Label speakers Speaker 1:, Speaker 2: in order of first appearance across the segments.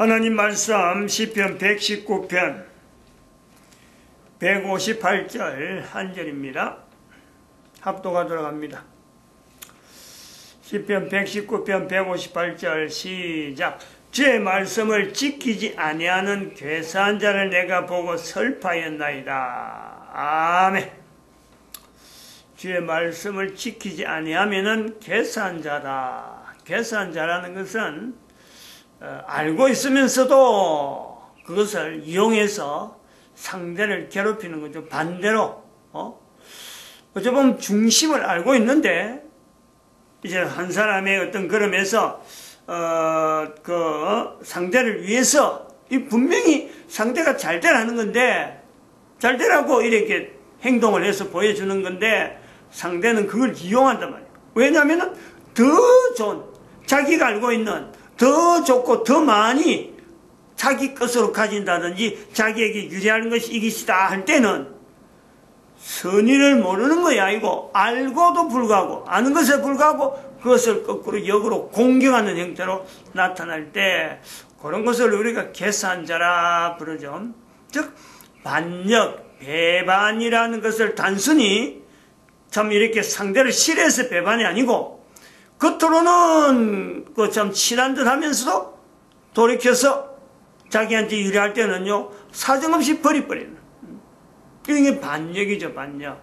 Speaker 1: 하나님 말씀 시편 119편 158절 한 절입니다. 합도가 들어갑니다. 시편 119편 158절 시작. 주의 말씀을 지키지 아니하는 괴사한 자를 내가 보고 슬퍼하였나이다. 아멘. 주의 말씀을 지키지 아니하면은 괴사한 자다. 괴사한 자라는 것은 알고 있으면서도 그것을 이용해서 상대를 괴롭히는 거죠. 반대로 어찌 보면 중심을 알고 있는데 이제 한 사람의 어떤 걸음에서 그 상대를 위해서 이 분명히 상대가 잘 되라는 건데 잘 되라고 이렇게 행동을 해서 보여주는 건데 상대는 그걸 이용한단 말이에요. 왜냐하면 더 좋은 자기가 알고 있는 더 좋고 더 많이 자기 것으로 가진다든지 자기에게 유리한 것이 이것이다 할 때는 선의를 모르는 거야. 이거 알고도 불구하고 아는 것에 불구하고 그것을 거꾸로 역으로 공격하는 형태로 나타날 때 그런 것을 우리가 괴사한 자라 부르죠. 즉 반역, 배반이라는 것을 단순히 참 이렇게 상대를 싫어해서 배반이 아니고 겉으로는 그 참 친한 듯 하면서도 돌이켜서 자기한테 유리할 때는요 사정없이 버리버리는 이게 반역이죠. 반역.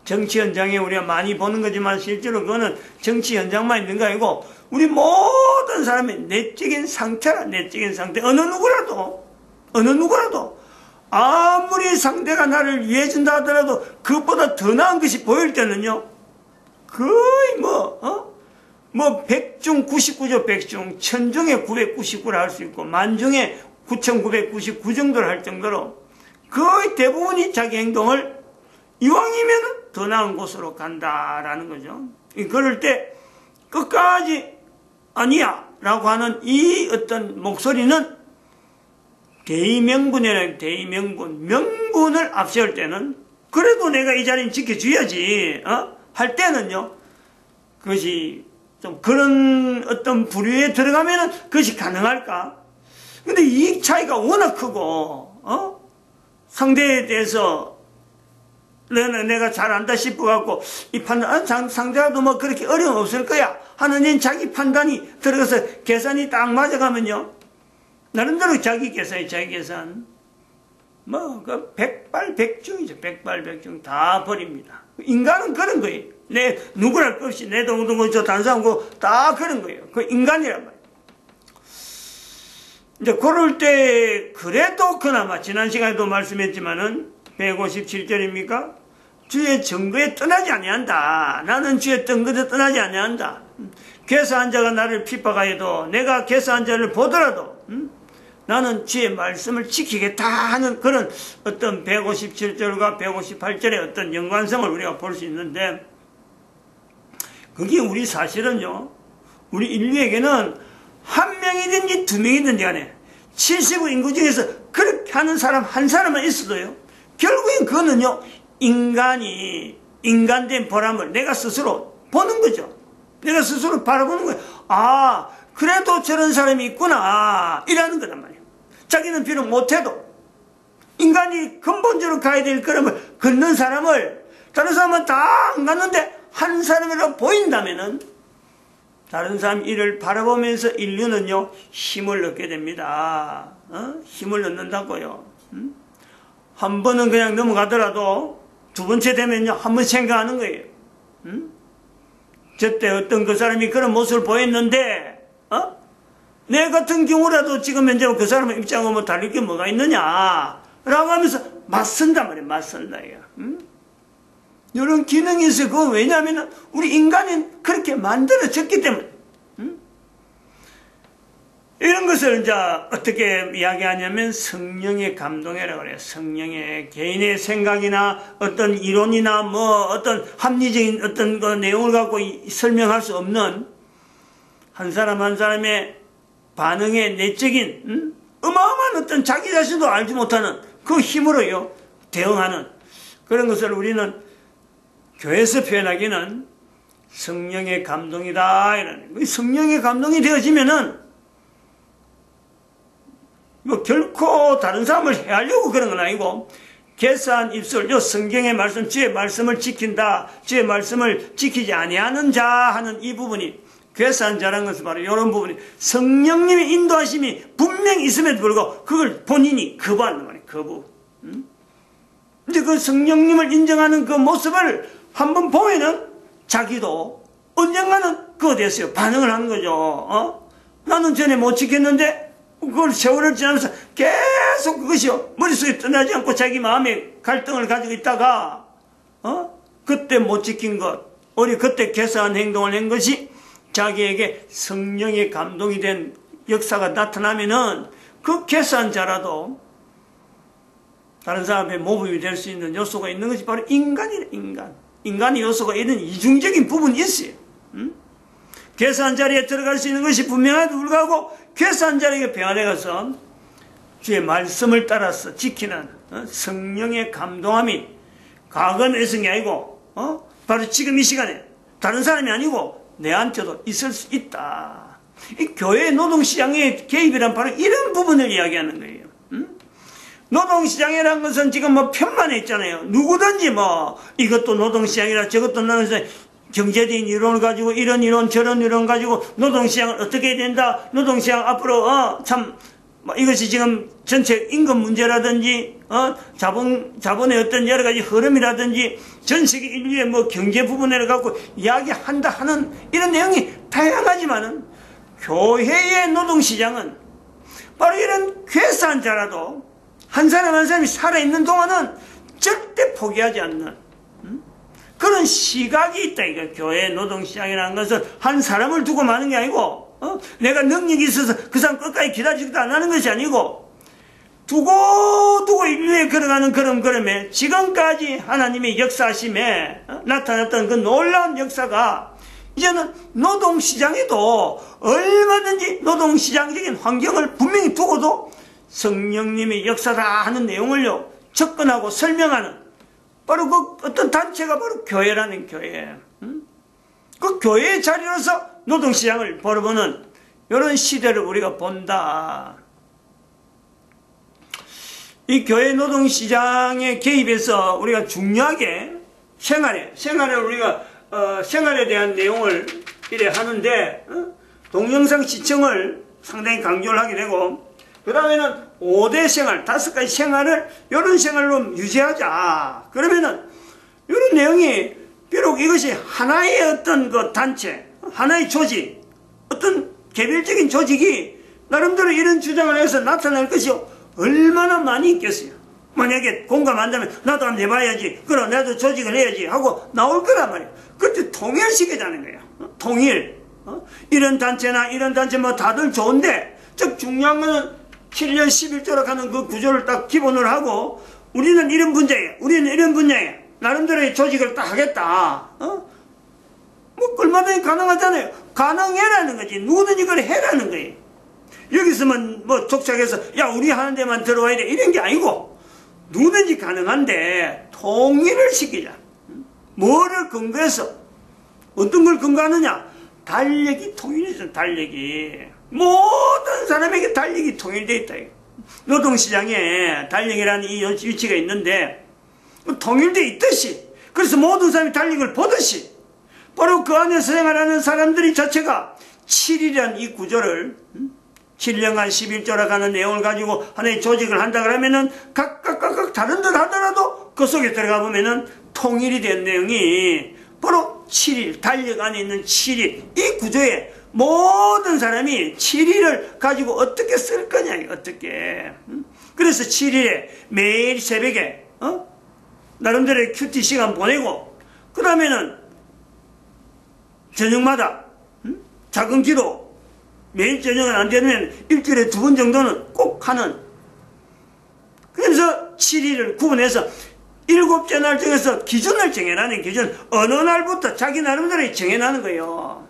Speaker 1: 정치 현장에 우리가 많이 보는 거지만 실제로 그거는 정치 현장만 있는 거 아니고 우리 모든 사람의 내적인 상태라. 내적인 상태. 어느 누구라도 아무리 상대가 나를 위해준다 하더라도 그것보다 더 나은 것이 보일 때는요 거의 뭐 100중 99죠. 100중 천중에 999라 할 수 있고 만중에 9999 정도를 할 정도로 거의 대부분이 자기 행동을 이왕이면 더 나은 곳으로 간다라는 거죠. 그럴 때 끝까지 아니야 라고 하는 이 어떤 목소리는 대의명분이라는 명분을 앞세울 때는 그래도 내가 이 자리는 지켜줘야지 할 때는요 그것이 좀 그런 어떤 부류에 들어가면은 그것이 가능할까? 근데 이 차이가 워낙 크고 상대에 대해서 내가 잘 안다 싶어갖고 이 판단 상대와도 뭐 그렇게 어려움 없을 거야 하는 자기 판단이 들어가서 계산이 딱 맞아가면요 나름대로 자기 계산 뭐 그 백발백중이죠. 백발백중 다 버립니다. 인간은 그런 거예요. 내 누구랄 것 없이 내 동동 저 다른 사람 다 그런 거예요. 그 인간이란 말이에요. 이제 그럴 때 그래도 그나마 지난 시간에도 말씀했지만은 157절입니까? 주의 증거에 떠나지 아니한다. 나는 주의 증거에 떠나지 아니한다. 괴사한 자가 나를 핍박하여도 내가 괴사한 자를 보더라도 나는 주의 말씀을 지키겠다 하는 그런 어떤 157절과 158절의 어떤 연관성을 우리가 볼 수 있는데 그게 우리 사실은요 우리 인류에게는 한 명이든지 두 명이든지 간에 70의 인구 중에서 그렇게 하는 사람 한 사람만 있어도요 결국엔 그거는요 인간된 보람을 내가 스스로 보는 거죠. 내가 스스로 바라보는 거예요. 아 그래도 저런 사람이 있구나 이라는 거란 말이에요. 자기는 비록 못해도 인간이 근본적으로 가야 될 걸음을 걷는 사람을 다른 사람은 다 안 갔는데 한 사람이라고 보인다면은 다른 사람 일을 바라보면서 인류는요 힘을 얻게 됩니다. 힘을 얻는다고요. 한 번은 그냥 넘어가더라도 두 번째 되면요 한 번 생각하는 거예요. 저때 어떤 그 사람이 그런 모습을 보였는데 내 같은 경우라도 지금 현재 그 사람의 입장은 뭐 다를 게 뭐가 있느냐 라고 하면서 맞선단 말이에요. 맞선다 이거. 이런 기능이 있어요. 그건 왜냐하면 우리 인간은 그렇게 만들어졌기 때문에 이런 것을 이제 어떻게 이야기하냐면 성령의 감동이라고 그래요. 성령의 개인의 생각이나 어떤 이론이나 뭐 어떤 합리적인 어떤 그 내용을 갖고 설명할 수 없는 한 사람 한 사람의 반응의 내적인 어마어마한 어떤 자기 자신도 알지 못하는 그 힘으로요 대응하는 그런 것을 우리는 교회에서 표현하기는 성령의 감동이다 이라는 성령의 감동이 되어지면은 이거 결코 다른 사람을 해하려고 그런 건 아니고, 개사한 입술, 요 성경의 말씀, 주의 말씀을 지킨다, 주의 말씀을 지키지 아니하는 자 하는 이 부분이, 괴사한 자라는 것은 바로 이런 부분이 성령님의 인도하심이 분명히 있음에도 불구하고 그걸 본인이 거부하는 말이에요. 거부. 이제 그 성령님을 인정하는 그 모습을 한번 보면은 자기도 언젠가는 그거 됐어요. 반응을 한 거죠. 나는 전에 못 지켰는데 그걸 세월을 지나면서 계속 그것이요. 머릿속에 떠나지 않고 자기 마음에 갈등을 가지고 있다가, 그때 못 지킨 것, 우리 그때 개사한 행동을 한 것이 자기에게 성령의 감동이 된 역사가 나타나면은 그 개사한 자라도 다른 사람의 모범이 될 수 있는 요소가 있는 것이 바로 인간이래, 인간. 인간의 요소가 이런 이중적인 부분이 있어요. 괴사한 자리에 들어갈 수 있는 것이 분명하도 불구하고 괴사한 자리에 병안에 가서 주의 말씀을 따라서 지키는 성령의 감동함이 과거는 애성이 아니고 바로 지금 이 시간에 다른 사람이 아니고 내한테도 있을 수 있다. 이 교회 노동시장의 개입이란 바로 이런 부분을 이야기하는 거예요. 노동시장이라는 것은 지금 뭐 편만에 있잖아요. 누구든지 뭐 이것도 노동시장이라 저것도 노동시장, 경제적인 이론을 가지고 이런 이론 저런 이론 가지고 노동시장을 어떻게 해야 된다. 노동시장 앞으로 참 이것이 지금 전체 임금 문제라든지 자본의 어떤 여러 가지 흐름이라든지 전 세계 인류의 뭐 경제 부분을 갖고 이야기한다 하는 이런 내용이 다양하지만은 교회의 노동시장은 바로 이런 괴사한 자라도 한 사람 한 사람이 살아있는 동안은 절대 포기하지 않는 그런 시각이 있다. 이거 교회 노동시장이라는 것은 한 사람을 두고 마는 게 아니고 내가 능력이 있어서 그 사람 끝까지 기다리지도 안 하는 것이 아니고 두고 인류에 걸어가는 그런 걸음에 지금까지 하나님의 역사하심에 나타났던 그 놀라운 역사가 이제는 노동시장에도 얼마든지 노동시장적인 환경을 분명히 두고도 성령님의 역사다 하는 내용을요 접근하고 설명하는 바로 그 어떤 단체가 바로 교회라는 교회. 그 교회의 자리로서 노동시장을 벌어보는 이런 시대를 우리가 본다. 이 교회 노동시장에 개입해서 우리가 중요하게 생활에 우리가 생활에 대한 내용을 이래 하는데 동영상 시청을 상당히 강조를 하게 되고 그 다음에는 5대 생활, 5가지 생활을 이런 생활로 유지하자. 그러면은 이런 내용이 비록 이것이 하나의 어떤 그 단체, 하나의 조직, 어떤 개별적인 조직이 나름대로 이런 주장을 해서 나타날 것이 얼마나 많이 있겠어요. 만약에 공감한다면 나도 한번 해봐야지. 그럼 나도 조직을 해야지 하고 나올 거란 말이에요. 그때 통일시키자는 거예요. 통일. 이런 단체나 이런 단체 뭐 다들 좋은데 즉 중요한 거는 7년 11조로 가는 그 구조를 딱 기본으로 하고 우리는 이런 분야에 우리는 이런 분야에 나름대로의 조직을 딱 하겠다. 뭐 얼마든지 가능하잖아요. 가능해라는 거지. 누구든지 그걸 해라는 거예요. 여기서만 뭐 족착해서 야 우리 하는 데만 들어와야 돼 이런 게 아니고 누구든지 가능한데 통일을 시키자. 뭐를 근거해서 어떤 걸 근거하느냐. 달력이 통일해서 달력이 모든 사람에게 달력이 통일되어 있다. 노동시장에 달력이라는 이 위치가 있는데 통일되어 있듯이 그래서 모든 사람이 달력을 보듯이 바로 그 안에서 생활하는 사람들이 자체가 7이라는 이 구조를 7년간 11조라 가는 내용을 가지고 하나의 조직을 한다 그러면은 각각 다른 듯 하더라도 그 속에 들어가 보면은 통일이 된 내용이 바로 7일, 달력 안에 있는 7일, 이 구조에 모든 사람이 7일을 가지고 어떻게 쓸 거냐, 어떻게. 그래서 7일에 매일 새벽에, 나름대로의 큐티 시간 보내고, 그 다음에는 저녁마다, 작은 기도, 매일 저녁은 안 되면 일주일에 2번 정도는 꼭 하는. 그래서 7일을 구분해서 7째 날 중에서 기준을 정해라는 기준, 어느 날부터 자기 나름대로 정해나는 거예요.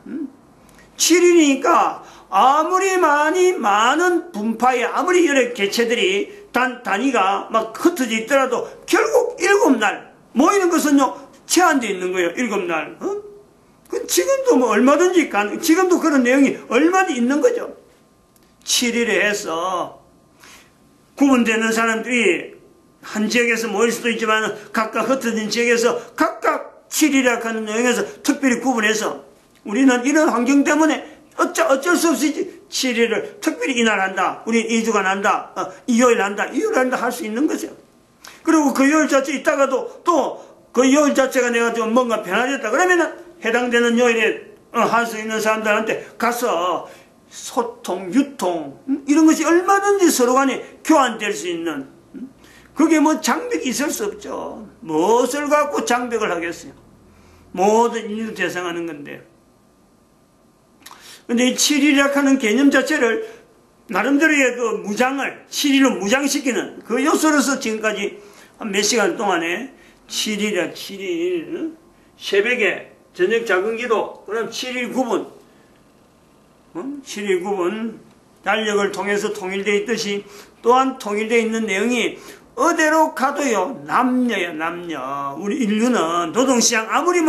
Speaker 1: 7일이니까 아무리 많은 분파의 아무리 여러 개체들이 단위가 막 흩어져 있더라도 결국 7날 모이는 것은요 제한되어 있는 거예요. 7날. 그 지금도 뭐 얼마든지 지금도 그런 내용이 얼마든지 있는 거죠. 7일에 해서 구분되는 사람들이 한 지역에서 모일 수도 있지만 각각 흩어진 지역에서 각각 7일이라고 하는 내용에서 특별히 구분해서 우리는 이런 환경 때문에 어쩔 수 없이 7일을 특별히 이날 한다. 우리 2주간 한다. 일요일 한다. 일요일 한다 할 수 있는 거죠. 그리고 그 요일 자체 있다가도 또 그 요일 자체가 내가 좀 뭔가 변화됐다. 그러면은 해당되는 요일에 할 수 있는 사람들한테 가서 소통, 유통 이런 것이 얼마든지 서로 간에 교환될 수 있는 그게 뭐 장벽이 있을 수 없죠. 무엇을 갖고 장벽을 하겠어요. 모든 인류 대상하는 건데. 근데 이 7일이라고 하는 개념 자체를 나름대로의 그 무장을 7일로 무장시키는 그 요소로서 지금까지 한 몇 시간 동안에 7일이야 7일 새벽에 저녁 작은 기도 그럼 7일 구분 7일 구분 달력을 통해서 통일되어 있듯이 또한 통일되어 있는 내용이 어디로 가도요 남녀야 남녀. 우리 인류는 노동시장 아무리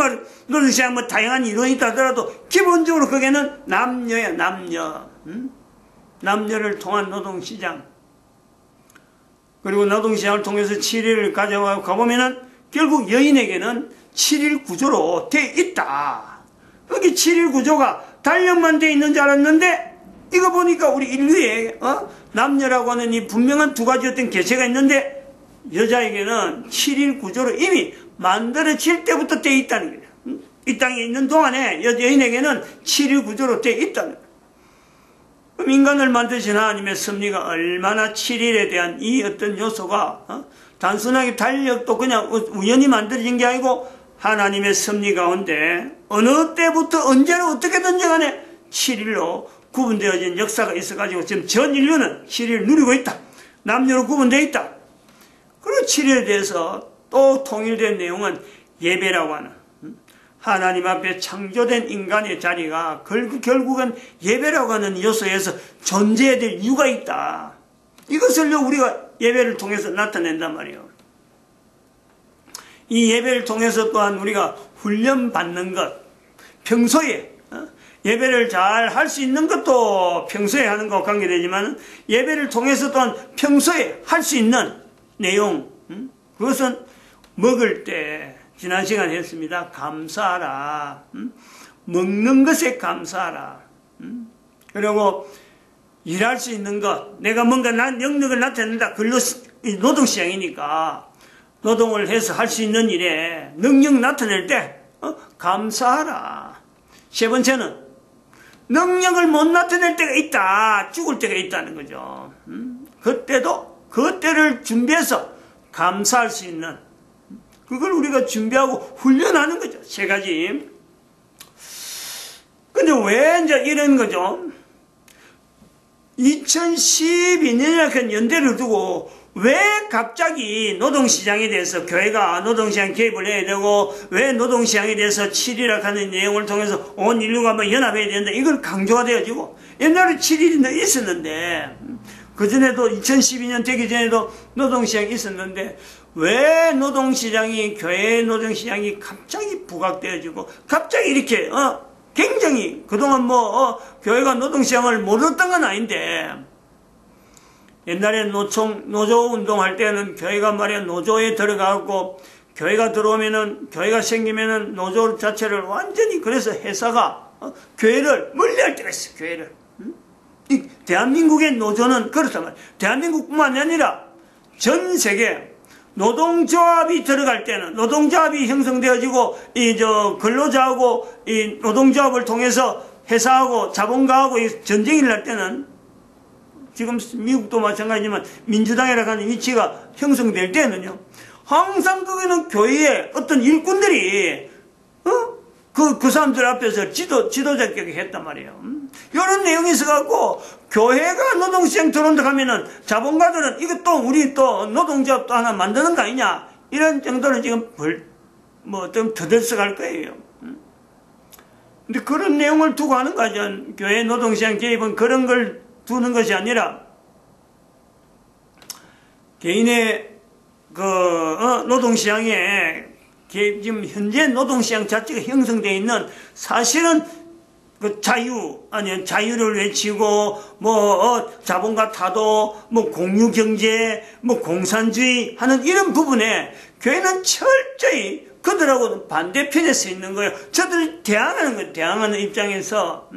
Speaker 1: 노동시장 뭐 다양한 이론이 있다 하더라도 기본적으로 거기에는 남녀야 남녀. 남녀를 통한 노동시장. 그리고 노동시장을 통해서 7일을 가보면은 결국 여인에게는 7일 구조로 돼 있다. 여기 7일 구조가 달력만 돼 있는 줄 알았는데 이거 보니까 우리 인류에 남녀라고 하는 이 분명한 두 가지 어떤 개체가 있는데 여자에게는 7일 구조로 이미 만들어질 때부터 돼 있다는 거예요. 이 땅에 있는 동안에 여인에게는 7일 구조로 돼 있다는 거예요. 그럼 인간을 만드신 하나님의 섭리가 얼마나 7일에 대한 이 어떤 요소가 단순하게 달력도 그냥 우연히 만들어진 게 아니고 하나님의 섭리 가운데 어느 때부터 언제나 어떻게든지 간에 7일로 구분되어진 역사가 있어가지고 지금 전 인류는 7일을 누리고 있다. 남녀로 구분되어 있다. 그리고 7일에 대해서 또 통일된 내용은 예배라고 하는 하나님 앞에 창조된 인간의 자리가 결국은 예배라고 하는 요소에서 존재해야 될 이유가 있다. 이것을요 우리가 예배를 통해서 나타낸단 말이에요. 이 예배를 통해서 또한 우리가 훈련받는 것, 평소에 예배를 잘 할 수 있는 것도 평소에 하는 것과 관계되지만 예배를 통해서 또한 평소에 할 수 있는 내용, 그것은 먹을 때 지난 시간에 했습니다. 감사하라. 먹는 것에 감사하라. 그리고 일할 수 있는 것, 내가 뭔가 영역을 나타낸다. 그걸로 노동시장이니까 노동을 해서 할 수 있는 일에 능력 나타낼 때 감사하라. 세 번째는 능력을 못 나타낼 때가 있다. 죽을 때가 있다는 거죠. 그때도 그때를 준비해서 감사할 수 있는 그걸 우리가 준비하고 훈련하는 거죠. 세 가지. 근데 왜 이제 이런 거죠? 2012년이라는 연대를 두고 왜 갑자기 노동시장에 대해서 교회가 노동시장 개입을 해야 되고 왜 노동시장에 대해서 7일이라고 하는 내용을 통해서 온 인류가 한번 연합해야 된다. 이걸 강조가 되어지고 옛날에 7일이 있었는데 그전에도 2012년 되기 전에도 노동시장이 있었는데 왜 노동시장이 교회의 노동시장이 갑자기 부각되어지고 갑자기 이렇게 굉장히 그동안 교회가 노동시장을 모르던 건 아닌데 옛날에 노조 운동할 때는 교회가 말이야 노조에 들어가고 교회가 들어오면은 교회가 생기면은 노조 자체를 완전히 그래서 회사가 교회를 멀리할 때가 있어. 교회를. 이 대한민국의 노조는 그렇단 말이야. 대한민국뿐만 아니라 전 세계 노동조합이 들어갈 때는 노동조합이 형성되어지고 근로자하고 이 노동조합을 통해서 회사하고 자본가하고 전쟁이 날 때는 지금 미국도 마찬가지지만 민주당이라고 하는 위치가 형성될 때는요 항상 거기는 교회의 어떤 일꾼들이 그 사람들 앞에서 지도자격이 했단 말이에요. 이런 내용이 있어갖고 교회가 노동시장 들어온다 하면은 자본가들은 이것도 우리 또 노동조합도 하나 만드는 거 아니냐 이런 정도는 지금 좀 더들썩할 거예요. 근데 그런 내용을 두고 하는 거죠. 교회 노동시장 개입은 그런 걸 두는 것이 아니라 개인의 노동시장에 지금 현재 노동시장 자체가 형성되어 있는 사실은 그 아니 자유를 외치고 자본과 타도 공유 경제 공산주의 하는 이런 부분에 교회는 철저히 그들하고는 반대편에 서 있는 거예요. 저들이 대항하는 거예요. 대항하는 입장에서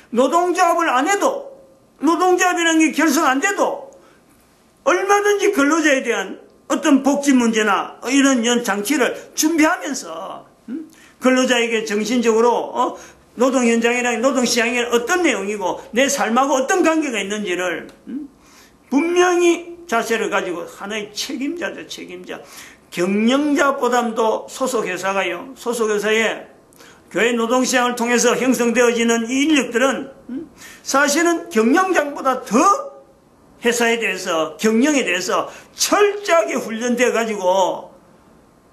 Speaker 1: 노동조합을 안 해도 노동조합이라는 게 결성 안 돼도 얼마든지 근로자에 대한 어떤 복지 문제나 이런 장치를 준비하면서 근로자에게 정신적으로 노동 현장이랑 노동 시장이 어떤 내용이고 내 삶하고 어떤 관계가 있는지를 분명히 자세를 가지고 하나의 책임자죠. 책임자. 경영자보다도 소속회사가요. 소속회사에 교회 노동시장을 통해서 형성되어지는 이 인력들은 사실은 경영장보다 더 회사에 대해서 경영에 대해서 철저하게 훈련되어 가지고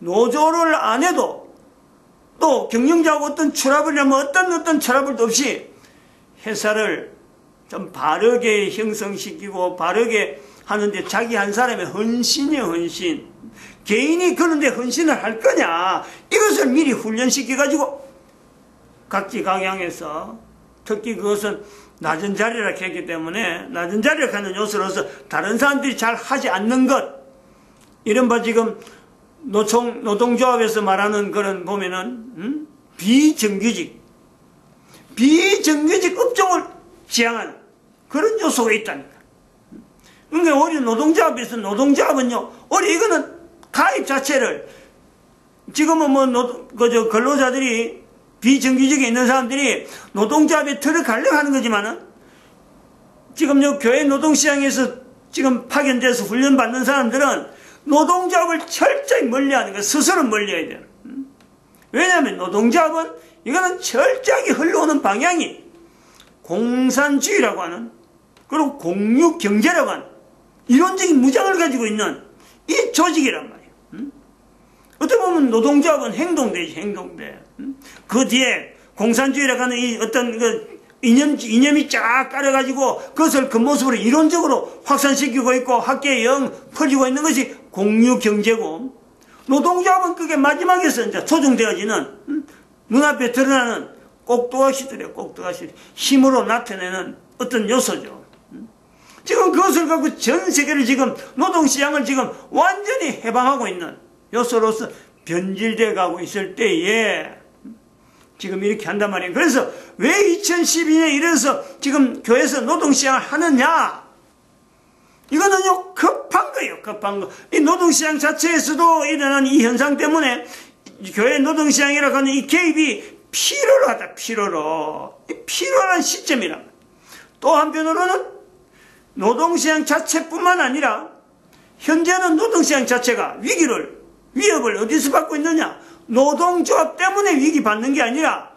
Speaker 1: 노조를 안 해도 또 경영자하고 어떤 트러블이라면 어떤 트러블도 없이 회사를 좀 바르게 형성시키고 바르게 하는데 자기 한 사람의 헌신이에요. 헌신. 개인이 그런데 헌신을 할 거냐 이것을 미리 훈련시켜 가지고 각지 강양에서 특히 그것은 낮은 자리라 했기 때문에 낮은 자리를 가는 요소로서 다른 사람들이 잘 하지 않는 것 이른바 지금 노동조합에서 말하는 그런 보면은 비정규직 업종을 지향하는 그런 요소가 있다니까. 그러니까 우리 노동조합에서 노동조합은요 우리 이거는 가입 자체를 지금은 근로자들이 비정규직에 있는 사람들이 노동조합에 들어가려고 하는 거지만은 지금 교회 노동시장에서 지금 파견돼서 훈련받는 사람들은 노동조합을 철저히 멀리하는 거예요. 스스로 멀리해야 돼요. 왜냐하면 노동조합은 이거는 철저하게 흘러오는 방향이 공산주의라고 하는 그리고 공유경제라고 하는 이론적인 무장을 가지고 있는 이 조직이란 말이에요. 어떻게 보면 노동조합은 행동대지, 행동대. 그 뒤에 공산주의라고 하는 이 어떤 이념이 쫙 깔아가지고 그것을 그 모습으로 이론적으로 확산시키고 있고 학계에 영 퍼지고 있는 것이 공유경제고 노동조합은 그게 마지막에서 이제 조정되어지는 눈앞에 드러나는 꼭두가시들이에요. 꼭두가시. 힘으로 나타내는 어떤 요소죠. 지금 그것을 갖고 전 세계를 지금 노동시장을 지금 완전히 해방하고 있는 요소로서 변질되어 가고 있을 때에 지금 이렇게 한단 말이에요. 그래서 왜 2012년에 이래서 지금 교회에서 노동시장을 하느냐? 이거는요, 급한 거예요, 급한 거. 이 노동시장 자체에서도 일어난 이 현상 때문에 교회 노동시장이라고 하는 이 개입이 필요로 하다, 필요로. 필요한 시점이라. 또 한편으로는 노동시장 자체뿐만 아니라 현재는 노동시장 자체가 위협을 어디서 받고 있느냐? 노동조합 때문에 위기 받는 게 아니라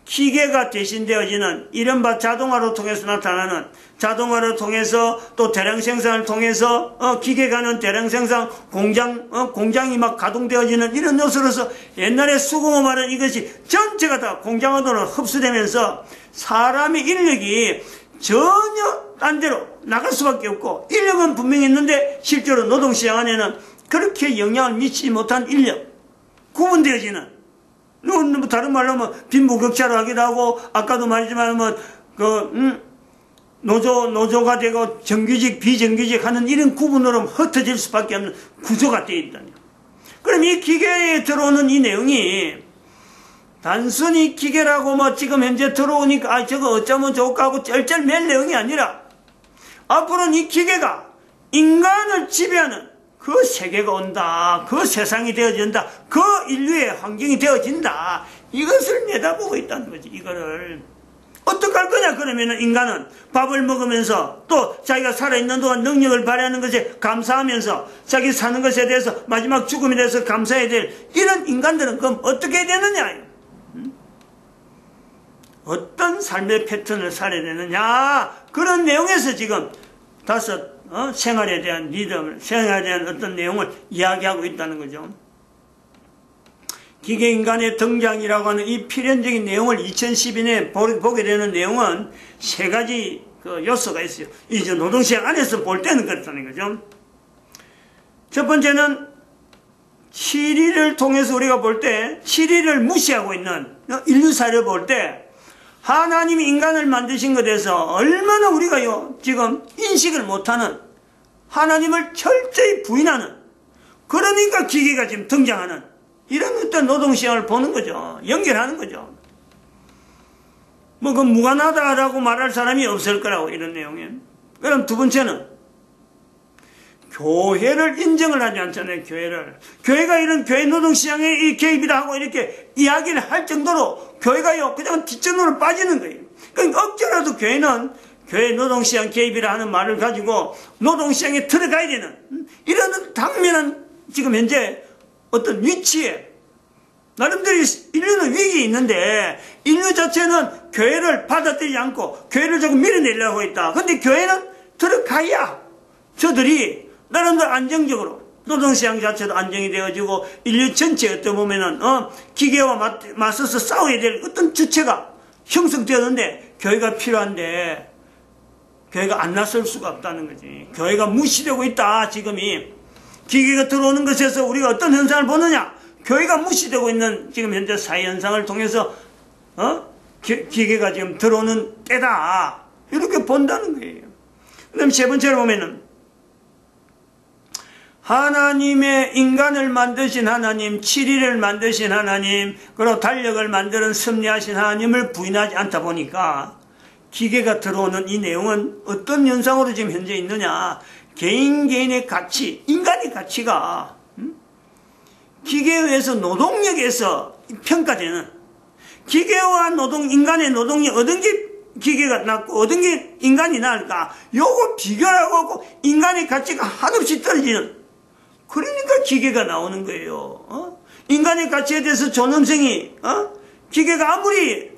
Speaker 1: 기계가 대신되어지는 이른바 자동화로 통해서 나타나는 자동화를 통해서 또 대량 생산을 통해서 기계가는 대량 생산 공장이 막 가동되어지는 이런 요소로서 옛날에 수공업 말은 이것이 전체가 다 공장으로 흡수되면서 사람의 인력이 전혀 딴 데로 나갈 수밖에 없고 인력은 분명히 있는데 실제로 노동시장 안에는 그렇게 영향을 미치지 못한 인력 구분되어지는 다른 말로 빈부격차로 하기도 하고 아까도 말했지만 노조가 되고 정규직 비정규직 하는 이런 구분으로 흩어질 수밖에 없는 구조가 되어 있다니. 그럼 이 기계에 들어오는 이 내용이 단순히 기계라고 지금 현재 들어오니까 저거 어쩌면 좋을까 하고 쩔쩔 맬 내용이 아니라 앞으로는 이 기계가 인간을 지배하는 그 세계가 온다. 그 세상이 되어진다. 그 인류의 환경이 되어진다. 이것을 내다보고 있다는 거지. 이거를 어떻게 할 거냐 그러면은 인간은 밥을 먹으면서 또 자기가 살아있는 동안 능력을 발휘하는 것에 감사하면서 자기 사는 것에 대해서 마지막 죽음에 대해서 감사해야 될 이런 인간들은 그럼 어떻게 해야 되느냐? 어떤 삶의 패턴을 살아야 되느냐? 그런 내용에서 지금 다섯 생활에 대한 리듬을, 생활에 대한 어떤 내용을 이야기하고 있다는 거죠. 기계인간의 등장이라고 하는 이 필연적인 내용을 2012년에 보게 되는 내용은 세 가지 요소가 있어요. 이제 노동시장 안에서 볼 때는 그렇다는 거죠. 첫 번째는 7일을 통해서 우리가 볼 때 7일을 무시하고 있는 인류사를 볼 때 하나님이 인간을 만드신 것에 대해서 얼마나 우리가요, 지금 인식을 못하는, 하나님을 철저히 부인하는, 그러니까 기계가 지금 등장하는 이런 어떤 노동시장을 보는 거죠. 연결하는 거죠. 뭐, 그 무관하다라고 말할 사람이 없을 거라고, 이런 내용에. 그럼 두 번째는, 교회를 인정을 하지 않잖아요, 교회를. 교회가 이런 교회 노동시장에 이 개입이다 하고 이렇게 이야기를 할 정도로 교회가요, 그냥 뒷전으로 빠지는 거예요. 그러니까 억지로라도 교회는 교회 노동시장 개입이라 하는 말을 가지고 노동시장에 들어가야 되는, 이런 당면한 지금 현재 어떤 위치에, 나름대로 인류는 위기에 있는데, 인류 자체는 교회를 받아들이지 않고, 교회를 조금 밀어내려고 있다. 근데 교회는 들어가야, 저들이 나름대로 안정적으로, 노동시장 자체도 안정이 되어지고, 인류 전체에 어떻게 보면은, 기계와 맞서서 싸워야 될 어떤 주체가 형성되었는데, 교회가 필요한데, 교회가 안 나설 수가 없다는 거지. 교회가 무시되고 있다, 지금이. 기계가 들어오는 것에서 우리가 어떤 현상을 보느냐? 교회가 무시되고 있는 지금 현재 사회 현상을 통해서 기계가 지금 들어오는 때다, 이렇게 본다는 거예요. 그 다음 세 번째로 보면은 하나님의 인간을 만드신 하나님, 7일을 만드신 하나님, 그리고 달력을 만드는 섭리하신 하나님을 부인하지 않다 보니까 기계가 들어오는 이 내용은 어떤 현상으로 지금 현재 있느냐? 개인의 가치, 인간의 가치가 기계에 의해서 노동력에서 평가되는, 기계와 인간의 노동력, 어떤 게 기계가 낫고 어떤 게 인간이 나을까, 요거 비교하고 인간의 가치가 한없이 떨어지는, 그러니까 기계가 나오는 거예요. 인간의 가치에 대해서 존엄성이, 기계가 아무리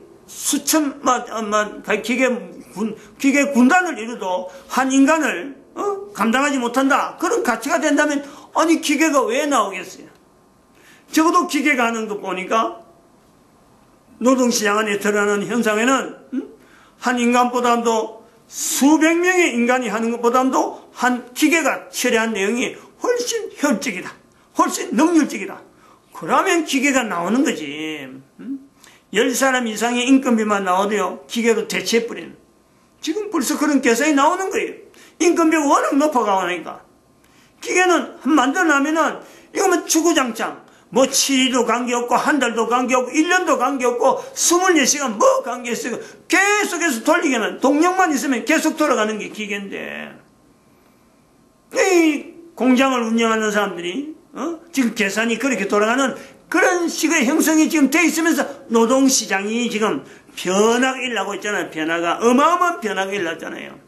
Speaker 1: 기계 군단을 이루도 한 인간을 감당하지 못한다, 그런 가치가 된다면, 아니 기계가 왜 나오겠어요? 적어도 기계가 하는 거 보니까 노동시장 안에 드러나는 현상에는 한 인간보다도 수백 명의 인간이 하는 것보다도 한 기계가 처리한 내용이 훨씬 효율적이다, 훨씬 능률적이다. 그러면 기계가 나오는 거지. 10사람 이상의 인건비만 나오도요, 기계로 대체해버리는. 지금 벌써 그런 계산이 나오는 거예요. 인건비가 워낙 높아가니까. 기계는 만들어나면은, 이거 뭐 주구장창, 뭐 7일도 관계없고, 한 달도 관계없고, 1년도 관계없고, 24시간 뭐 관계없고, 계속해서 돌리기는, 동력만 있으면 계속 돌아가는 게 기계인데, 이 공장을 운영하는 사람들이, 지금 계산이 그렇게 돌아가는 그런 식의 형성이 지금 돼 있으면서 노동시장이 지금 변화가 일어나고 있잖아요. 변화가, 어마어마한 변화가 일어났잖아요.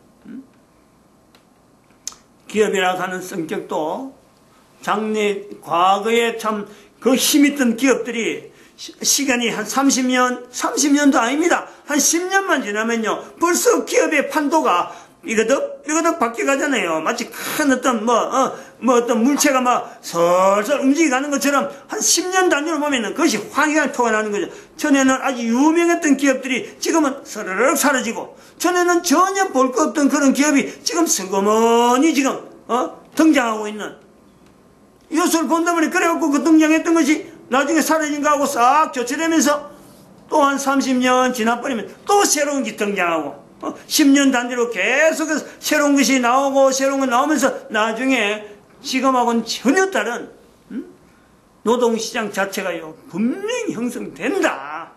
Speaker 1: 기업이라고 하는 성격도 과거에 참 그 힘있던 기업들이 시간이 한 30년도 아닙니다. 한 10년만 지나면요, 벌써 기업의 판도가 이거덕 바뀌어가잖아요. 마치 큰 어떤 어떤 물체가 막 설설 움직여가는 것처럼 한 10년 단위로 보면은 그것이 환경을 토해나는 거죠. 전에는 아주 유명했던 기업들이 지금은 서르륵 사라지고, 전에는 전혀 볼 거 없던 그런 기업이 지금 슬그머니 지금 등장하고 있는 이것을 본다면, 그래갖고 그 등장했던 것이 나중에 사라진 거하고 싹 교체되면서 또 한 30년 지나버리면 또 새로운 게 등장하고, 10년 단위로 계속해서 새로운 것이 나오고 새로운 거 나오면서 나중에 지금하고는 전혀 다른 노동시장 자체가요, 분명히 형성된다,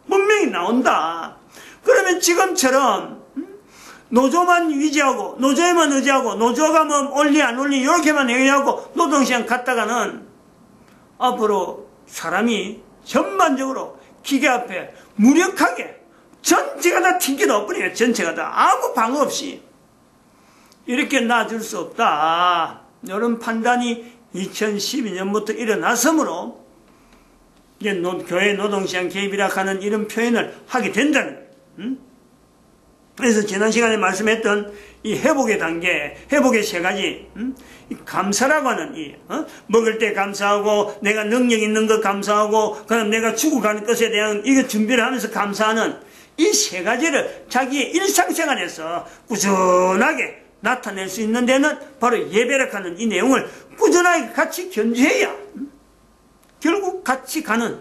Speaker 1: 분명히 나온다. 그러면 지금처럼 노조만 위지하고, 노조에만 의지하고, 노조가 뭐 올리 안 올리 이렇게만 얘기하고 노동시장 갔다가는 앞으로 사람이 전반적으로 기계 앞에 무력하게 전체가 다 튕겨 넣어버려요. 전체가 다 아무 방어 없이 이렇게 놔줄 수 없다, 이런 판단이 2012년부터 일어났으므로 이제 교회 노동시장 개입이라 하는 이런 표현을 하게 된다는 거예요. 그래서 지난 시간에 말씀했던 이 회복의 단계, 회복의 세 가지, 이 감사라고 하는 먹을 때 감사하고, 내가 능력 있는 것 감사하고, 그다음 내가 죽어가는 것에 대한 이거 준비를 하면서 감사하는 이 세 가지를 자기의 일상생활에서 꾸준하게 나타낼 수 있는 데는 바로 예배라 하는 이 내용을 꾸준하게 같이 견주해야 결국 같이 가는,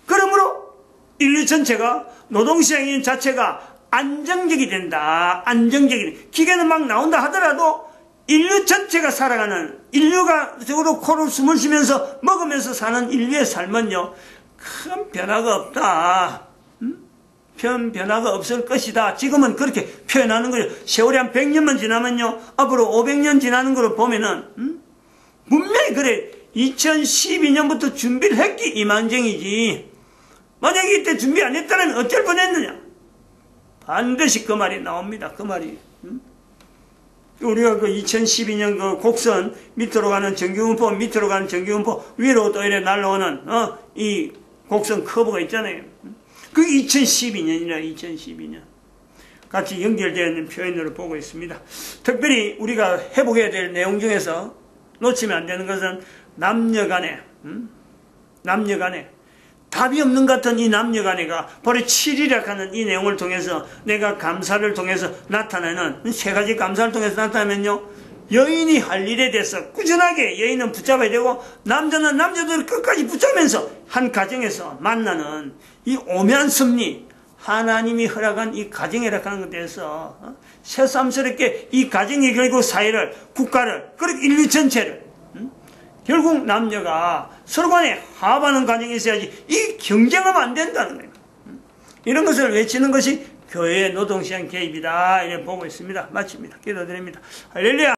Speaker 1: 그러므로 인류 전체가 노동시장 자체가 안정적이 된다. 안정적이. 기계는 막 나온다 하더라도 인류 전체가 살아가는, 인류가 적어도 코로 숨을 쉬면서 먹으면서 사는 인류의 삶은요, 큰 변화가 없다. 변화가 없을 것이다. 지금은 그렇게 표현하는 거죠. 세월이 한 100년만 지나면요, 앞으로 500년 지나는 걸로 보면은, 분명히 그래. 2012년부터 준비를 했기 이만정이지. 만약에 이때 준비 안 했다면 어쩔 뻔했느냐. 반드시 그 말이 나옵니다. 그 말이. 우리가 그 2012년 그 곡선 밑으로 가는 정규분포, 밑으로 가는 정규분포, 위로 또 이래 날라오는, 이 곡선 커브가 있잖아요. 그게 2012년이라, 2012년. 같이 연결되어 있는 표현으로 보고 있습니다. 특별히 우리가 회복해야 될 내용 중에서 놓치면 안 되는 것은 남녀 간에, 남녀 간에, 답이 없는 것 같은 이 남녀 간에가 바로 7이라 하는 이 내용을 통해서 내가 감사를 통해서 나타내는 세 가지 감사를 통해서 나타내면요, 여인이 할 일에 대해서 꾸준하게 여인은 붙잡아야 되고 남자는 남자들을 끝까지 붙잡으면서 한 가정에서 만나는 이 오묘한 섭리, 하나님이 허락한 이 가정이라 하는 것에 대해서 새삼스럽게 이 가정이 결국 사회를, 국가를, 그리고 인류 전체를, 결국 남녀가 서로 간에 화합하는 과정이 있어야지 이 경쟁하면 안 된다는 거예요. 이런 것을 외치는 것이 교회의 노동시장 개입이다. 이렇게 보고 있습니다. 마칩니다. 기도드립니다. 할렐루야.